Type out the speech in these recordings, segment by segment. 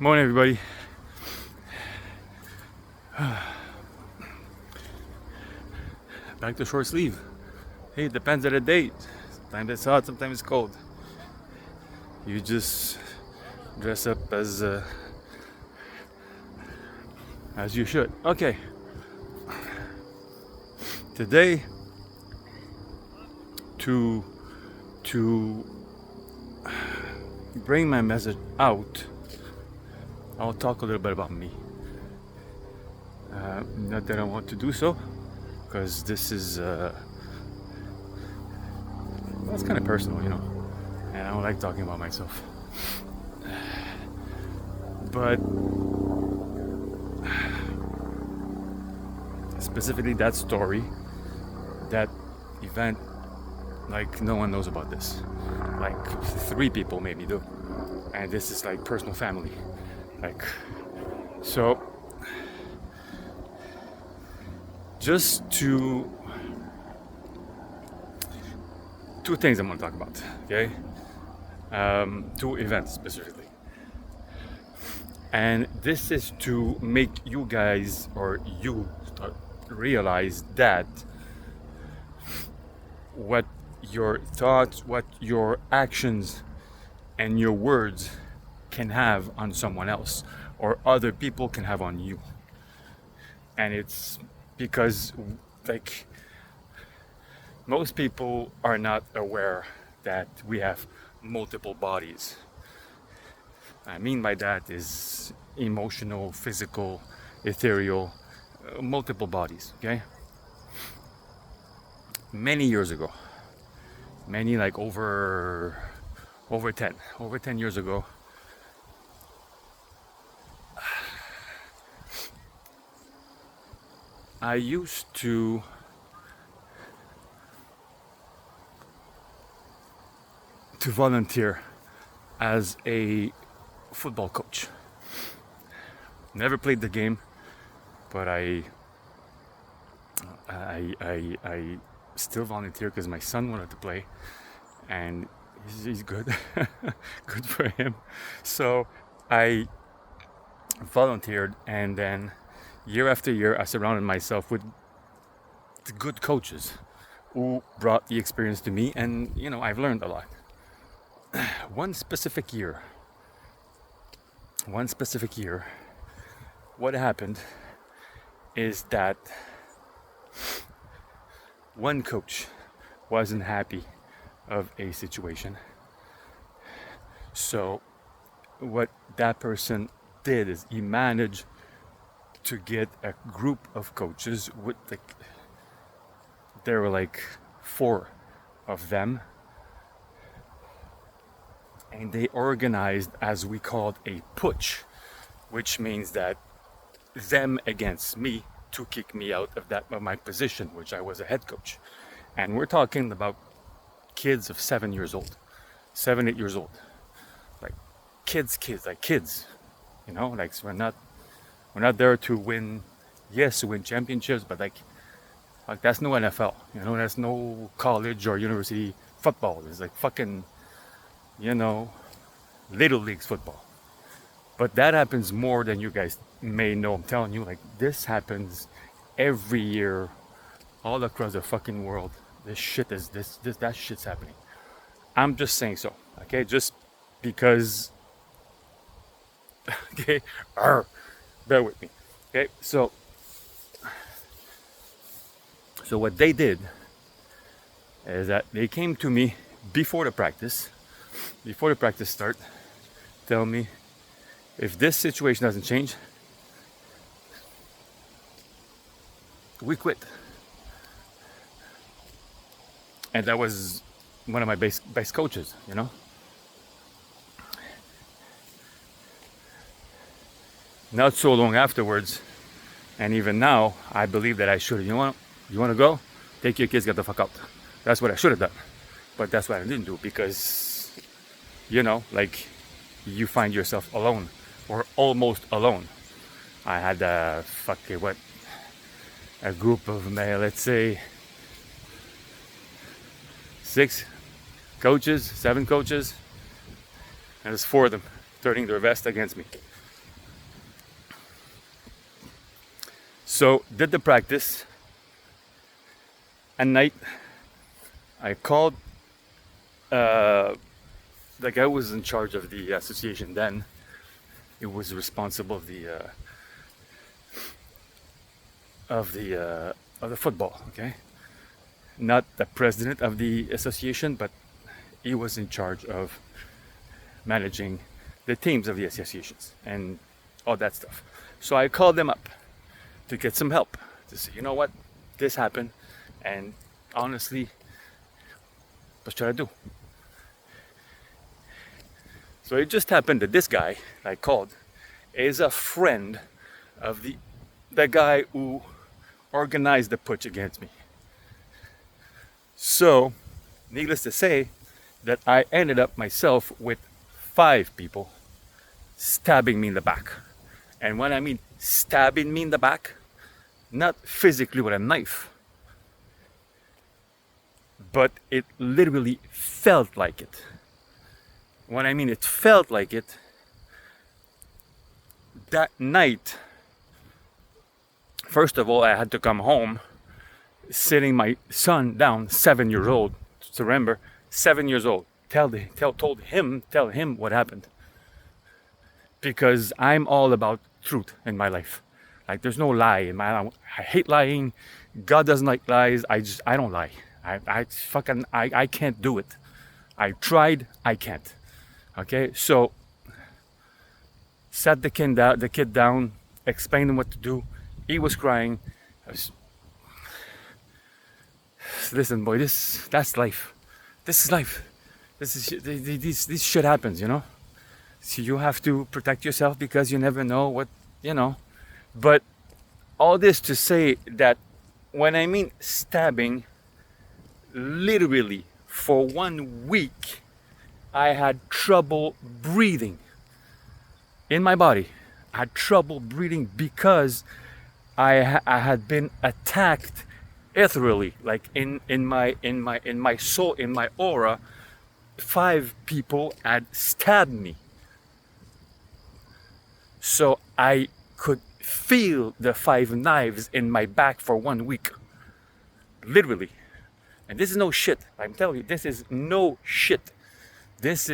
Morning, everybody. Back to short sleeve. Hey, it depends on the date. Sometimes it's hot, sometimes it's cold. You just dress up as you should. Okay. Today, to bring my message out, I'll talk a little bit about me. Not that I want to do so, because this is it's kind of personal, and I don't like talking about myself. But specifically that story, that event, like no one knows about this. Like 3 people maybe do, and this is like personal family. Like, so just two things I'm going to talk about, okay? 2 events specifically. And this is to make you guys, or you, realize that what your thoughts, what your actions and your words can have on someone else, or other people can have on you. And it's because, like, most people are not aware that we have multiple bodies. I mean by that is emotional, physical, ethereal, multiple bodies, okay? Many years ago, like over 10 years ago, I used to volunteer as a football coach. Never played the game, but I still volunteer because my son wanted to play, and he's good. Good for him. So I volunteered, and then year after year I surrounded myself with good coaches who brought the experience to me, and I've learned a lot. One specific year, what happened is that one coach wasn't happy of a situation. So what that person did is he managed to get a group of coaches with there were like 4 of them, and they organized, as we called, a putsch, which means that them against me to kick me out of my position, which I was a head coach. And we're talking about kids of 7 years old, 7, 8 years old, like kids, like kids, like, so we're not there to win championships, but like that's no NFL, that's no college or university football. It's like fucking, little leagues football. But that happens more than you guys may know. I'm telling you, like, this happens every year all across the fucking world. That shit's happening. I'm just saying so, okay? Just because, okay? Bear with me, okay? So what they did is that they came to me before the practice start, tell me, if this situation doesn't change, we quit. And that was one of my best coaches, Not so long afterwards, and even now, I believe that I should. You want to go? Take your kids, get the fuck out. That's what I should have done. But that's what I didn't do, because, like, you find yourself alone, or almost alone. I had a group of, let's say, 7 coaches, and there's 4 of them turning their vest against me. So did the practice. At night, I called the guy who was in charge of the association then. He was responsible of the football. Okay, not the president of the association, but he was in charge of managing the teams of the associations and all that stuff. So I called them up to get some help, to say, you know what, this happened, and honestly, what should I do? So it just happened that this guy I called is a friend of the guy who organized the putsch against me. So, needless to say, that I ended up myself with 5 people stabbing me in the back. And when I mean stabbing me in the back, not physically with a knife, but it literally felt like it. When I mean it felt like it, that night, first of all, I had to come home, sitting my son down, 7 years old. So remember, 7 years old. Tell him what happened. Because I'm all about truth in my life. Like there's no lie in my life. I hate lying. God doesn't like lies. I don't lie. I can't do it. I tried, I can't. Okay, so sat the kid down, explained him what to do. He was crying. Listen, boy, that's life. This is life. This shit happens, you know. So you have to protect yourself because you never know what, you know. But all this to say that when I mean stabbing, literally for 1 week, I had trouble breathing in my body. I had trouble breathing because I had been attacked ethereally, like in my soul, in my aura. 5 people had stabbed me. So I could feel the 5 knives in my back for 1 week. Literally. And this is no shit. I'm telling you, this is no shit. This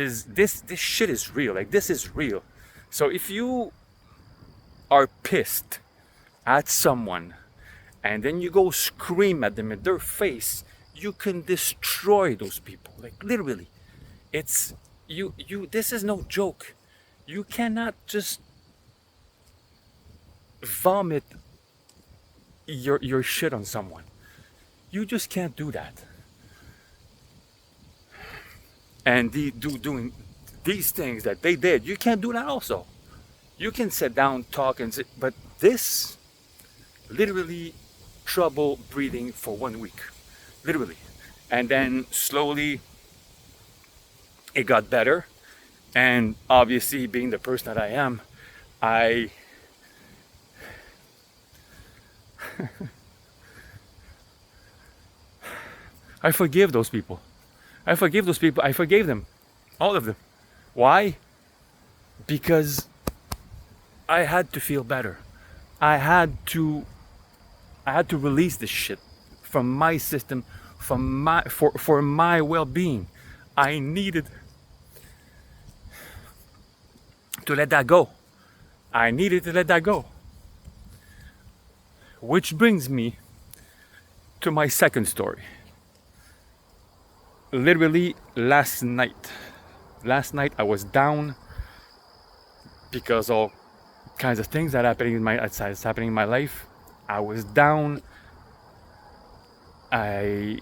shit is real. Like this is real. So if you are pissed at someone and then you go scream at them in their face, you can destroy those people. Like literally. It's you this is no joke. You cannot just vomit your shit on someone. You just can't do that. And doing these things that they did, you can't do that also. You can sit down, talk, and sit, but this, literally, trouble breathing for 1 week, literally, and then slowly, it got better, and obviously, being the person that I am, I forgive those people. I forgive those people. I forgave them. All of them. Why? Because I had to feel better. I had to release this shit from my system, for my well-being. I needed to let that go. I needed to let that go. Which brings me to my second story. Literally last night I was down because all kinds of things that happening in my life. I was down. I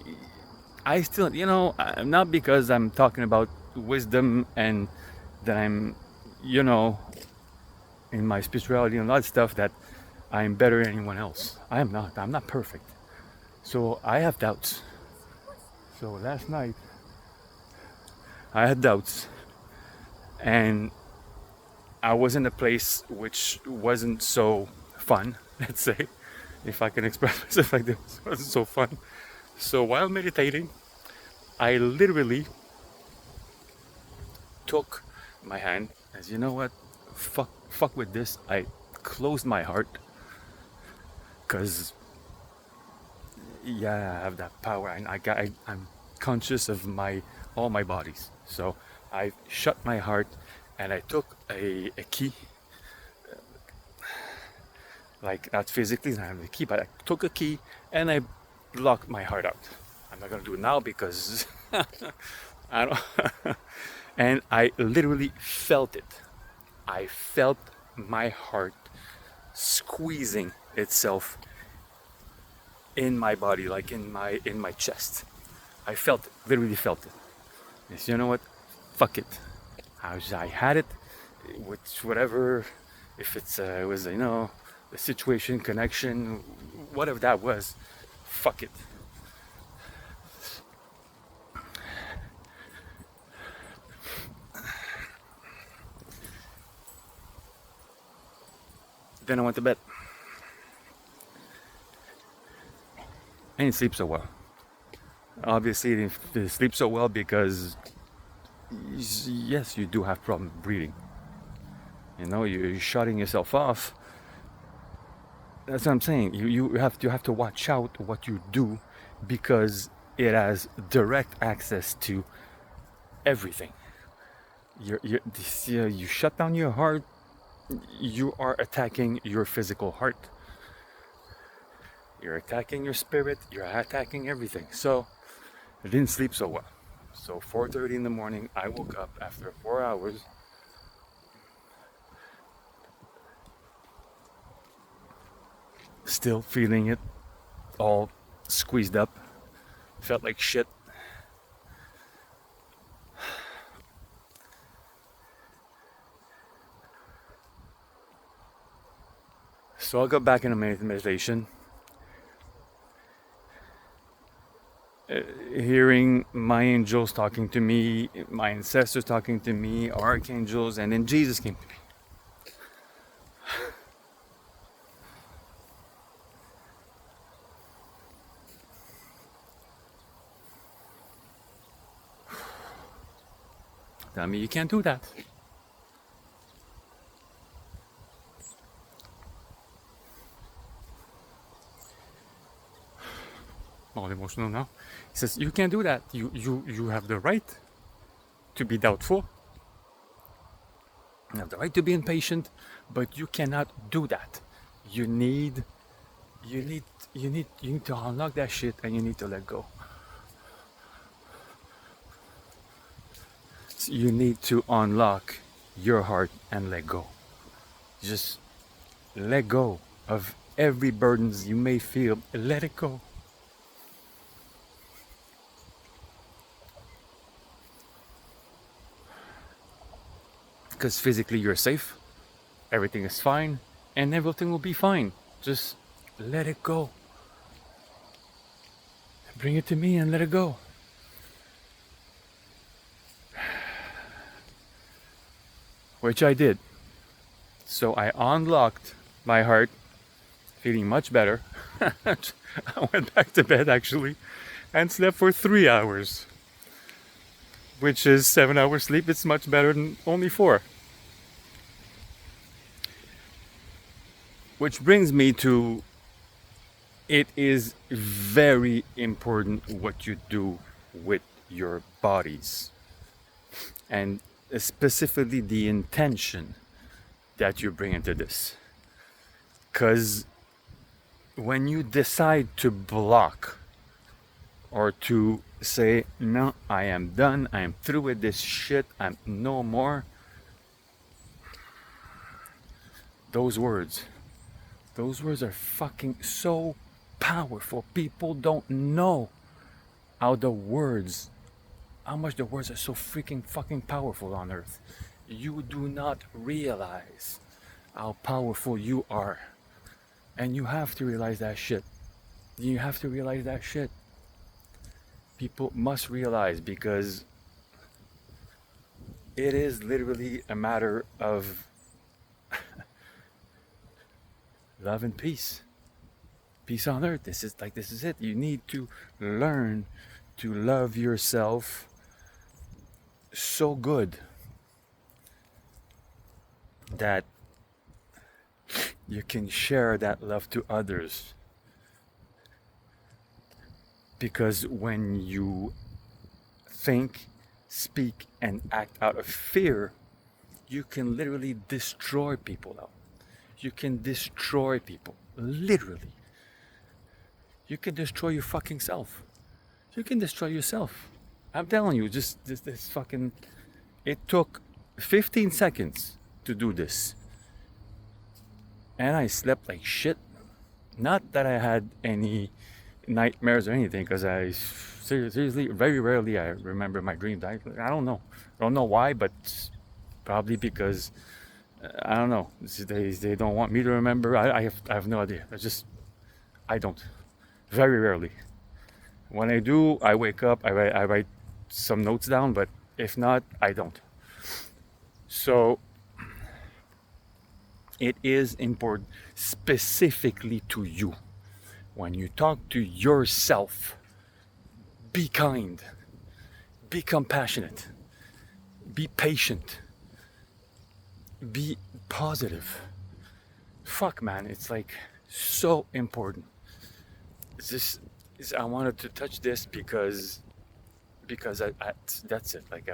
still, you know, not because I'm talking about wisdom and that I'm, you know, in my spirituality and all that stuff, that I'm better than anyone else. I am not. I'm not perfect. So I have doubts. So last night, I had doubts, and I was in a place which wasn't so fun, let's say, if I can express myself like this. It wasn't so fun. So while meditating, I literally took my hand, as you know what, fuck with this. I closed my heart, because yeah, I have that power, and I'm conscious of my all my bodies. So I shut my heart, and I took a key, like not physically, I have the key, but I took a key and I blocked my heart out. I'm not gonna do it now because I don't. And I literally felt it. I felt my heart squeezing itself in my body, like in my chest. I felt it, literally felt it. I said, you know what? Fuck it. I had it, with whatever, if it was, the situation, connection, whatever that was, fuck it. Then I went to bed. I didn't sleep so well. Obviously, I didn't sleep so well because, yes, you do have problem breathing. You're shutting yourself off. That's what I'm saying. You have to watch out what you do, because it has direct access to everything. You shut down your heart, you are attacking your physical heart. You're attacking your spirit. You're attacking everything. So I didn't sleep so well. So 4:30 in the morning, I woke up after 4 hours. Still feeling it, all squeezed up. Felt like shit. So I got back into meditation, hearing my angels talking to me, my ancestors talking to me, archangels, and then Jesus came to me. Tell me you can't do that. All emotional now. He says, you can't do that. You have the right to be doubtful. You have the right to be impatient, but you cannot do that. You need to unlock that shit, and you need to let go. So you need to unlock your heart and let go. Just let go of every burdens you may feel. Let it go. Because physically you're safe, everything is fine, and everything will be fine. Just let it go. Bring it to me and let it go. Which I did. So I unlocked my heart, feeling much better. I went back to bed actually and slept for 3 hours, which is 7 hours sleep. It's much better than only 4. Which brings me to, it is very important what you do with your bodies, and specifically the intention that you bring into this. Because when you decide to block, or to say, no, I am done, I am through with this shit, I'm no more, those words are fucking so powerful. People don't know how much the words are so freaking fucking powerful on earth. You do not realize how powerful you are. And you have to realize that shit. You have to realize that shit. People must realize, because it is literally a matter of love and peace. Peace on earth. This is it. You need to learn to love yourself so good that you can share that love to others Because when you think, speak, and act out of fear, you can literally destroy people out. You can destroy people. Literally. You can destroy your fucking self. You can destroy yourself. I'm telling you, just this fucking. It took 15 seconds to do this. And I slept like shit. Not that I had any nightmares or anything, because I seriously, very rarely I remember my dreams. I don't know. I don't know why, but probably because I don't know. They don't want me to remember. I have no idea. I don't. Very rarely. When I do, I wake up. I write some notes down, but if not, I don't. So it is important, specifically to you. When you talk to yourself, be kind, be compassionate, be patient, be positive. Fuck, man, it's like so important. I wanted to touch this because that's it. Like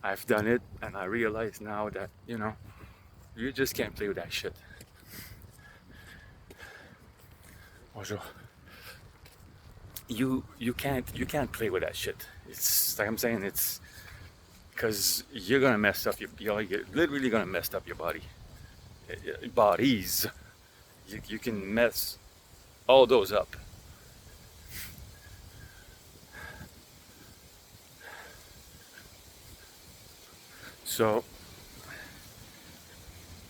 I've done it, and I realize now that you just can't play with that shit. Bonjour. You can't play with that shit. It's like I'm saying, it's because you're gonna mess up you're literally gonna mess up your bodies. You can mess all those up. So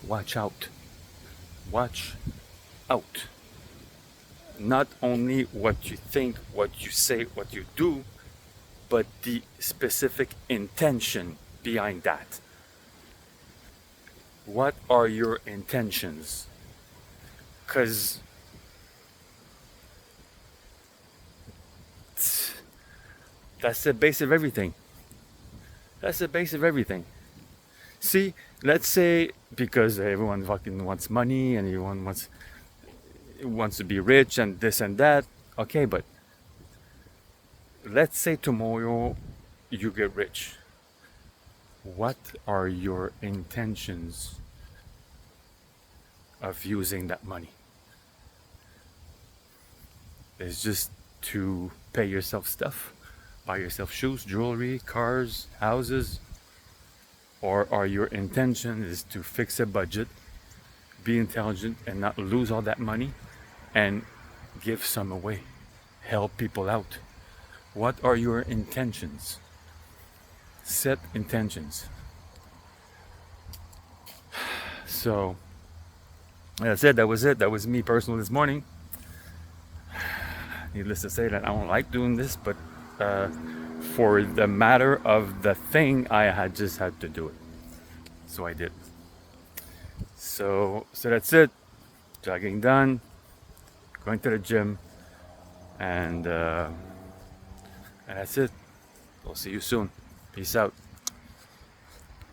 watch out. Watch out. Not only what you think, what you say, what you do, but the specific intention behind that. What are your intentions? Because that's the base of everything. That's the base of everything. See, let's say because everyone fucking wants money and everyone wants to be rich and this and that. Okay, but let's say tomorrow you get rich. What are your intentions of using that money? It's just to pay yourself stuff, buy yourself shoes, jewelry, cars, houses, or are your intention is to fix a budget, be intelligent, and not lose all that money, and give some away, help people out? What are your intentions? Set intentions. So that's it. That was it. That was me personal this morning. Needless to say that I don't like doing this, but for the matter of the thing, I just had to do it. So I did. So that's it. Jogging done. Going to the gym, and that's it. I'll see you soon. Peace out.